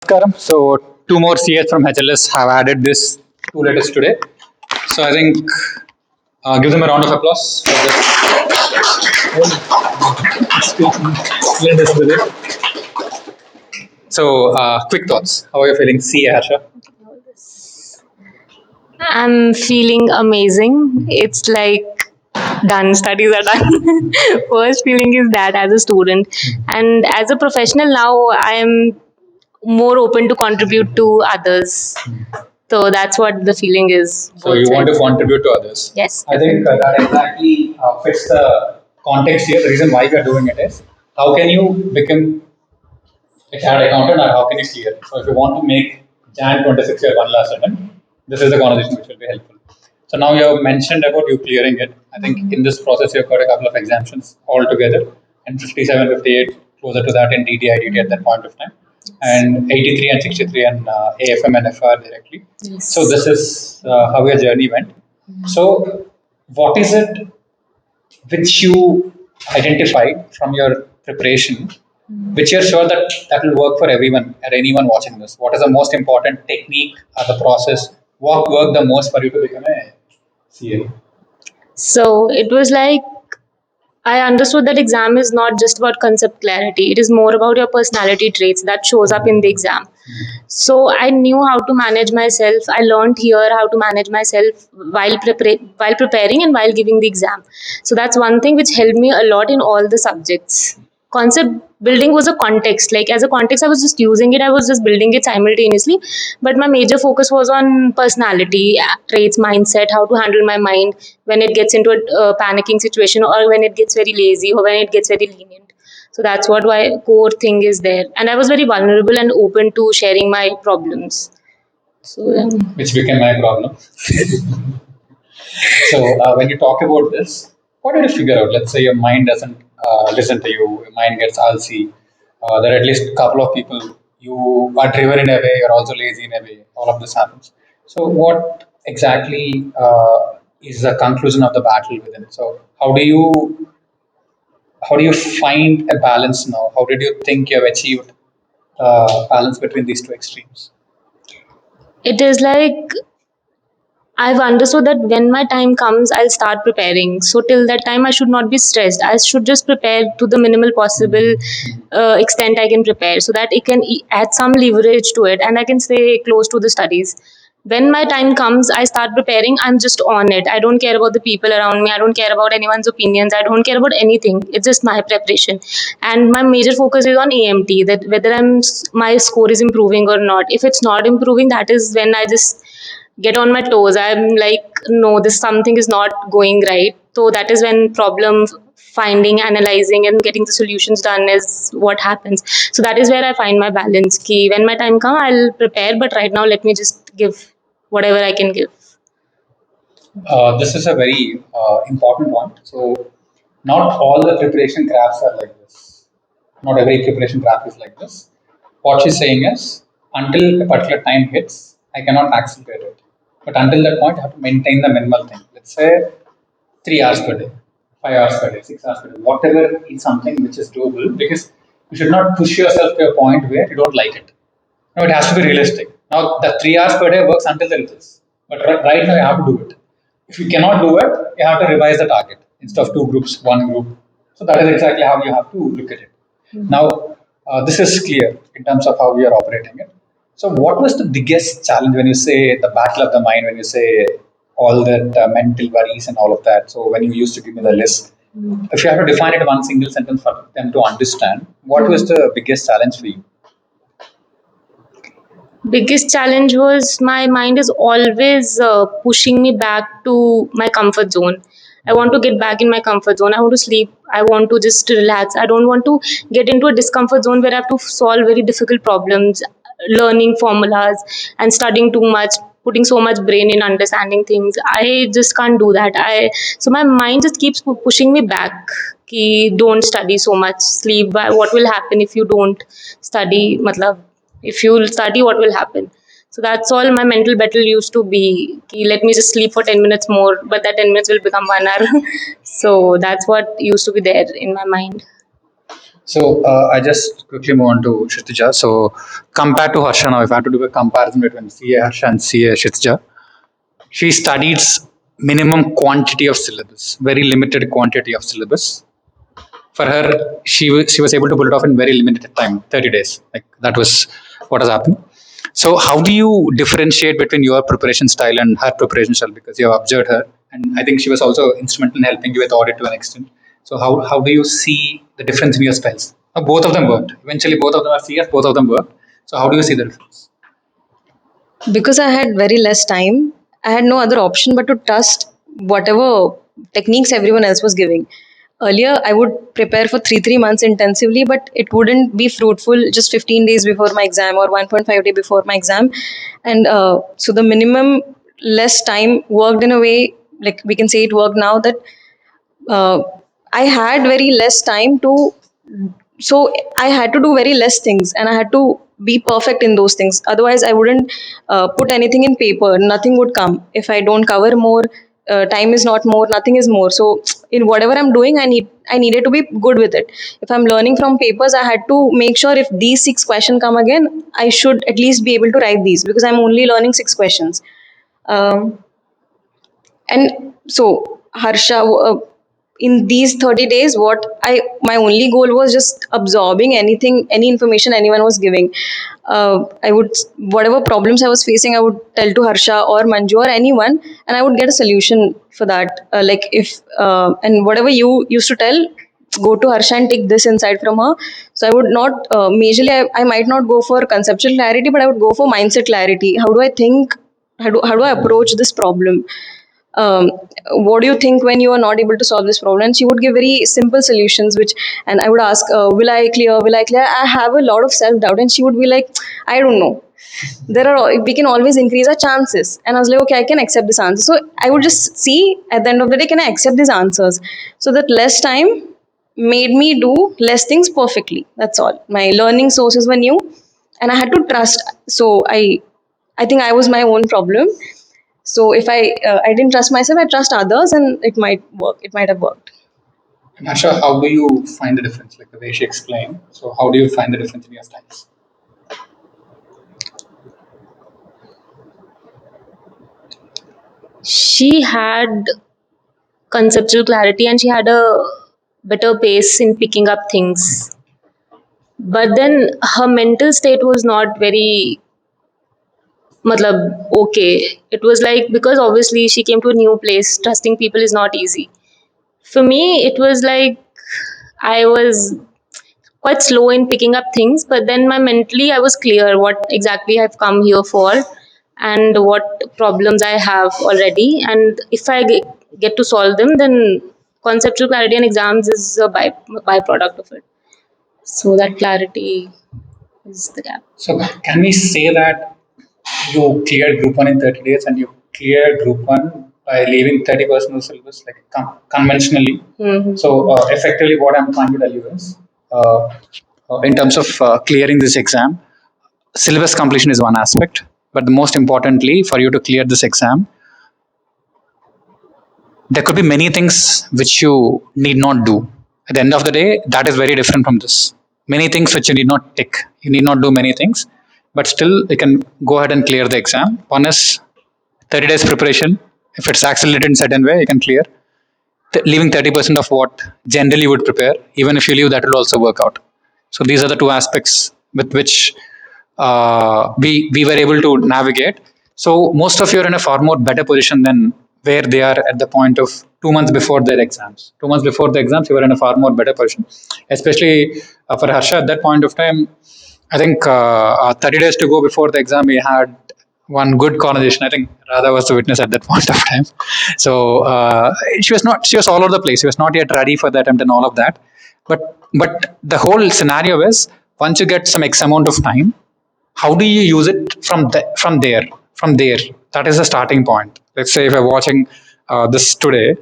Karam. So two more CS from HLS have added this two letters today. So I think give them a round of applause for this. So quick thoughts. How are you feeling? See Harsha. I'm feeling amazing. It's like done, studies are done. First feeling is that as a student. And as a professional now, I am more open to contribute to others. So that's what the feeling is. So Both you want to sides. contribute to others. Yes, I think definitely. that exactly fits the context here. The reason why we are doing it is how can you become a chartered accountant or how can you clear it? So if you want to make Jan 26 your one last attempt, this is the conversation which will be helpful. So now you have mentioned about you clearing it. I think in this process you've got a couple of exemptions altogether and 57, 58 closer to that in DDI at that point of time and 83 and 63 and AFM and FR directly. So Yes. this is how your journey went. So what is it which you identified from your preparation, which you're sure that that will work for everyone or anyone watching this? What is the most important technique or the process? What worked the most for you to become a CA? So it was like I understood that exam is not just about concept clarity. It is more about your personality traits that shows up in the exam. So I knew how to manage myself. I learned here how to manage myself while preparing and while giving the exam. So that's one thing which helped me a lot in all the subjects. Concept building was a context. Like as a context, I was just using it. I was just building it simultaneously. But my major focus was on personality traits, mindset, how to handle my mind when it gets into a panicking situation or when it gets very lazy or when it gets very lenient. So that's what my core thing is there. And I was very vulnerable and open to sharing my problems. So yeah. Which became my problem. So when you talk about this, what did you figure out? Let's say your mind doesn't listen to you, your mind gets alsy. There are at least a couple of people you are driven in a way, you're also lazy in a way. All of this happens. So what exactly is the conclusion of the battle within? So how do you find a balance now? How did you think you have achieved balance between these two extremes? It is like I've understood that when my time comes, I'll start preparing. So till that time, I should not be stressed. I should just prepare to the minimal possible extent I can prepare, so that it can add some leverage to it, and I can stay close to the studies. When my time comes, I start preparing. I'm just on it. I don't care about the people around me. I don't care about anyone's opinions. I don't care about anything. It's just my preparation, and my major focus is on AMT. That whether my score is improving or not. If it's not improving, that is when I just get on my toes. I'm like, no, this something is not going right. So that is when problem finding, analyzing, and getting the solutions done is what happens. So that is where I find my balance. Key when my time come, I'll prepare. But right now, let me just give whatever I can give. This is a very important one. So, not all the preparation crafts are like this. Not every preparation craft is like this. What she's saying is, until a particular time hits, I cannot accelerate it. But until that point, I have to maintain the minimal thing. Let's say 3 hours per day, 5 hours per day, 6 hours per day, whatever is something which is doable because you should not push yourself to a point where you don't like it. No, it has to be realistic. Now, the 3 hours per day works until there is. But right now, you have to do it. If you cannot do it, you have to revise the target instead of two groups, one group. So that is exactly how you have to look at it. Now, this is clear in terms of how we are operating it. So, what was the biggest challenge when you say the battle of the mind, when you say all that mental worries and all of that? So, when you used to give me the list, if you have to define it in one single sentence for them to understand, what was the biggest challenge for you? Biggest challenge was my mind is always pushing me back to my comfort zone. I want to get back in my comfort zone. I want to sleep. I want to just relax. I don't want to get into a discomfort zone where I have to solve very difficult problems, learning formulas, and studying too much, putting so much brain in understanding things. I just can't do that. So my mind just keeps pushing me back. Ki don't study so much. Sleep. What will happen if you don't study? Matlab, if you'll study, what will happen? So that's all my mental battle used to be. Ki let me just sleep for 10 minutes more, but that 10 minutes will become 1 hour. So that's what used to be there in my mind. So I just quickly move on to Kshitija. So compared to Harsha now, if I have to do a comparison between CA Harsha and CA Kshitija, she studies minimum quantity of syllabus, very limited quantity of syllabus. For her, she was able to pull it off in very limited time, 30 days. Like that was what has happened. So how do you differentiate between your preparation style and her preparation style? Because you have observed her, and I think she was also instrumental in helping you with audit to an extent. So how do you see the difference in your styles? Both of them worked. Eventually, both of them are CS. Both of them worked. So how do you see the difference? Because I had very less time, I had no other option but to trust whatever techniques everyone else was giving. Earlier, I would prepare for 3 months intensively, but it wouldn't be fruitful just 15 days before my exam or 1.5 day before my exam. And so the minimum less time worked in a way, like we can say it worked now that uh, I had very less time to, so I had to do very less things and I had to be perfect in those things. Otherwise, I wouldn't put anything in paper. Nothing would come if I don't cover more. Time is not more. Nothing is more. So in whatever I'm doing, I needed to be good with it. If I'm learning from papers, I had to make sure if these 6 questions come again, I should at least be able to write these because I'm only learning 6 questions. Um, and so Harsha, in these 30 days, what I my only goal was just absorbing anything, any information anyone was giving. I would, whatever problems I was facing, I would tell to Harsha or Manju or anyone, and I would get a solution for that. Like if and whatever you used to tell, go to Harsha and take this insight from her. So I would not majorly, I might not go for conceptual clarity, but I would go for mindset clarity. How do I think? How do I approach this problem? um, what do you think when you are not able to solve this problem? And she would give very simple solutions, which, and I would ask, will I clear? I have a lot of self doubt, and she would be like, I don't know. We can always increase our chances. And I was like, okay, I can accept this answer. So I would just see at the end of the day, can I accept these answers? So that less time made me do less things perfectly. That's all. My learning sources were new, and I had to trust. So I think I was my own problem. So if I didn't trust myself, I trust others, and it might work. It might have worked. And Asha, how do you find the difference? Like the way she explained. So how do you find the difference in your styles? She had conceptual clarity and she had a better pace in picking up things. But then her mental state was not very matlab okay. It was like, because obviously she came to a new place, trusting people is not easy. For me it was like I was quite slow in picking up things, but then my mentally I was clear what exactly I've come here for and what problems I have already, and if I get to solve them, then conceptual clarity and exams is a byproduct of it. So that clarity is the gap. So can we say that you cleared Group 1 in 30 days and you cleared Group 1 by leaving 30% of the syllabus, like conventionally? Mm-hmm. So, effectively, what I'm trying to tell you is, in terms of clearing this exam, syllabus completion is one aspect, but the most importantly, for you to clear this exam, there could be many things which you need not do. At the end of the day, that is very different from this. Many things which you need not tick. You need not do many things, but still you can go ahead and clear the exam. One is 30 days preparation. If it's accelerated in certain way, you can clear. Leaving 30% of what generally you would prepare, even if you leave, that will also work out. So these are the two aspects with which we were able to navigate. So most of you are in a far more better position than where they are at the point of 2 months before their exams. 2 months before the exams, you were in a far more better position, especially for Harsha at that point of time. I think 30 days to go before the exam, we had one good conversation. I think Radha was the witness at that point of time. So she was all over the place. She was not yet ready for the attempt and all of that. But the whole scenario is, once you get some X amount of time, how do you use it from there? That is the starting point. Let's say if you're watching this today,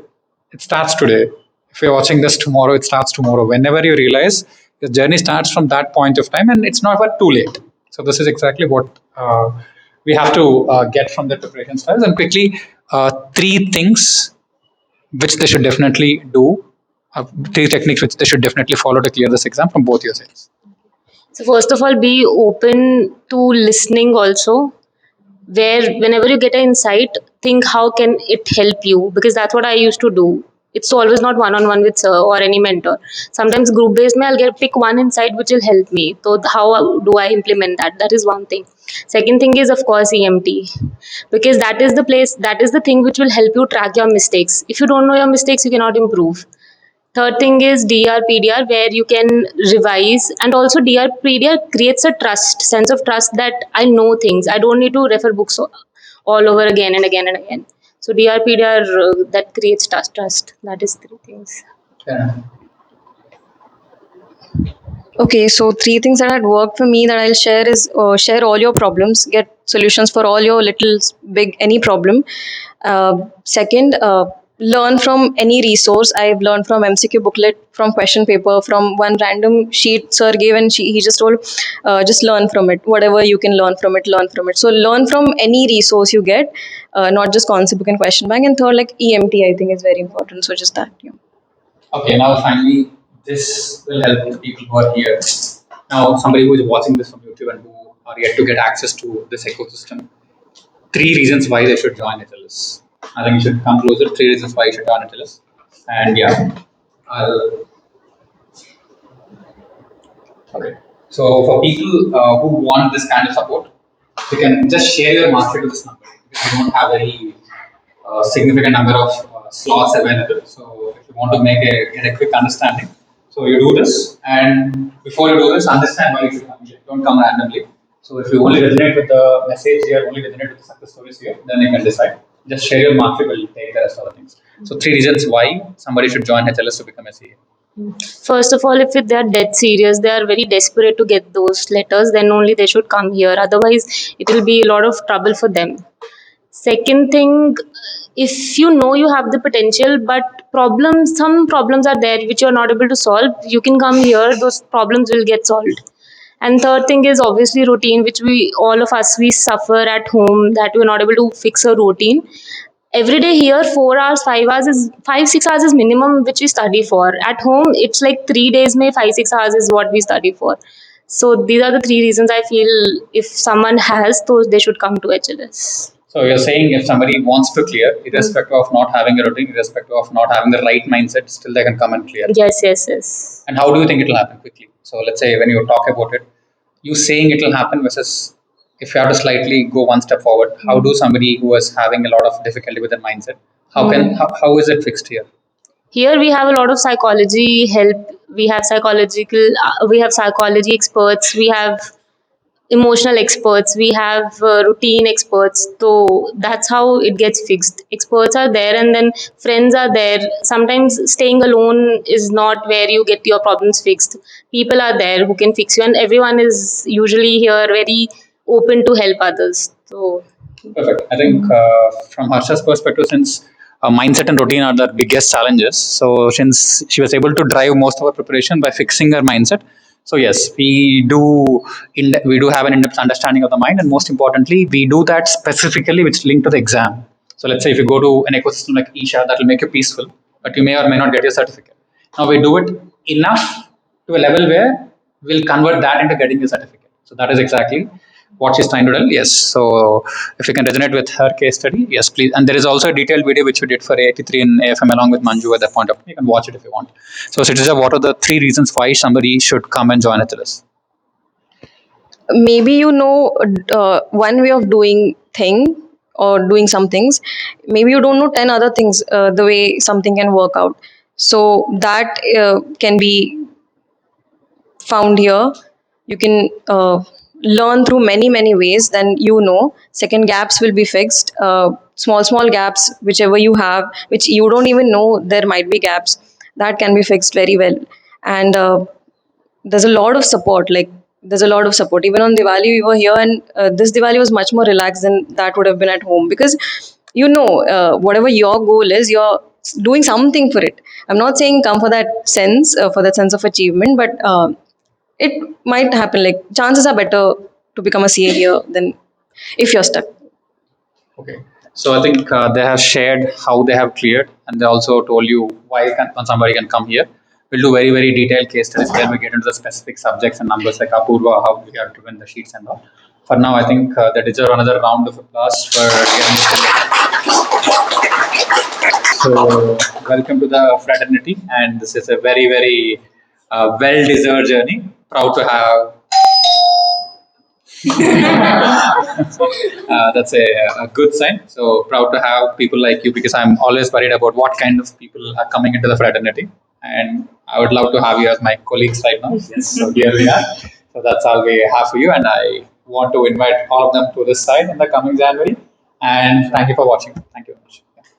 it starts today. If you're watching this tomorrow, it starts tomorrow. Whenever you realize, the journey starts from that point of time, and it's never too late. So this is exactly what we have to get from the preparation styles. And quickly, three things which they should definitely do three techniques which they should definitely follow to clear this exam from both your sides. So first of all, be open to listening also, where whenever you get an insight, think how can it help you, because that's what I used to do. It's always not one on one with sir or any mentor. Sometimes group based me, I'll get pick one insight which will help me. So how do I implement that? That is one thing. Second thing is of course EMT, because that is the place, that is the thing which will help you track your mistakes. If you don't know your mistakes, you cannot improve. Third thing is DRPDR, where you can revise, and also DRPDR creates a sense of trust, that I know things. I don't need to refer books all over again and again and again. So DRPDR, that creates trust. That is three things. Yeah. Okay, so three things that had worked for me that I'll share is share all your problems, get solutions for all your little, big, any problem. Second, learn from any resource. I've learned from MCQ booklet, from question paper, from one random sheet sir gave, and he just told, just learn from it. Whatever you can learn from it, learn from it. So learn from any resource you get, not just concept book and question bank. And third, like EMT, I think is very important. So just that. Yeah. Okay, now finally, this will help the people who are here. Now, somebody who is watching this from YouTube and who are yet to get access to this ecosystem, three reasons why they should join HLS. I think you should come closer. Three reasons why you should join HLS. And yeah, I'll, okay. So for people who want this kind of support, you can just share your market to this number, because we don't have very significant number of slots available. So if you want to get a quick understanding, so you do this, and before you do this, understand why you should come here. Don't come randomly. So if you only resonate with the message here, only resonate with the success stories here, then you can decide. Just share your market, will take the rest of the things. So three reasons why somebody should join HLS to become a CA. First of all, if they are dead serious, they are very desperate to get those letters, then only they should come here. Otherwise, it will be a lot of trouble for them. Second thing, if you know you have the potential, but some problems are there which you're not able to solve, you can come here, those problems will get solved. And third thing is obviously routine, which we all of us we suffer at home, that we're not able to fix a routine. Every day here, 4 hours, 5 hours is 5-6 hours is minimum which we study for. At home, it's like 3 days, may 5-6 hours is what we study for. So these are the three reasons I feel if someone has those, they should come to HLS. So you're saying if somebody wants to clear, irrespective of not having a routine, irrespective of not having the right mindset, still they can come and clear. Yes. And how do you think it will happen quickly? So let's say when you talk about it, you saying it will happen versus if you have to slightly go one step forward, how do somebody who is having a lot of difficulty with their mindset, how is it fixed here? Here we have a lot of psychology help. We have psychology experts. We have emotional experts, we have routine experts, so that's how it gets fixed. Experts are there, and then friends are there. Sometimes staying alone is not where you get your problems fixed. People are there who can fix you, and everyone is usually here very open to help others. So Perfect. I think from Harsha's perspective, since mindset and routine are the biggest challenges, so since she was able to drive most of her preparation by fixing her mindset, so yes, we do have an in-depth understanding of the mind, and most importantly, we do that specifically which is linked to the exam. So let's say if you go to an ecosystem like Isha, that will make you peaceful, but you may or may not get your certificate. Now we do it enough to a level where we'll convert that into getting your certificate. So that is exactly what she's trying to tell. Yes. So if you can resonate with her case study, yes, please. And there is also a detailed video which we did for A83 and AFM along with Manju at that point of time. You can watch it if you want. So, Kshitija, what are the three reasons why somebody should come and join HLS? Maybe one way of doing thing or doing some things. Maybe you don't know 10 other things, the way something can work out. So that can be found here. You can learn through many ways. Then second, gaps will be fixed. Small gaps, whichever you have, which you don't even know there might be gaps, that can be fixed very well. And there's a lot of support. There's a lot of support. Even on Diwali, we were here, and this Diwali was much more relaxed than that would have been at home, because whatever your goal is, you're doing something for it. I'm not saying come for that sense of achievement, but it might happen. Like, chances are better to become a CA here than if you're stuck. Okay. So I think they have shared how they have cleared, and they also told you why somebody can come here. We'll do very very detailed case studies when we get into the specific subjects and numbers like Apurva, how we have driven the sheets and all. For now, I think they deserve another round of applause for getting this. So, welcome to the fraternity, and this is a very, very well deserved journey. Proud to have. That's a good sign. So, proud to have people like you because I'm always worried about what kind of people are coming into the fraternity. And I would love to have you as my colleagues right now. Yes. So, here we are. So, that's all we have for you. And I want to invite all of them to this side in the coming January. And thank you for watching. Thank you very much.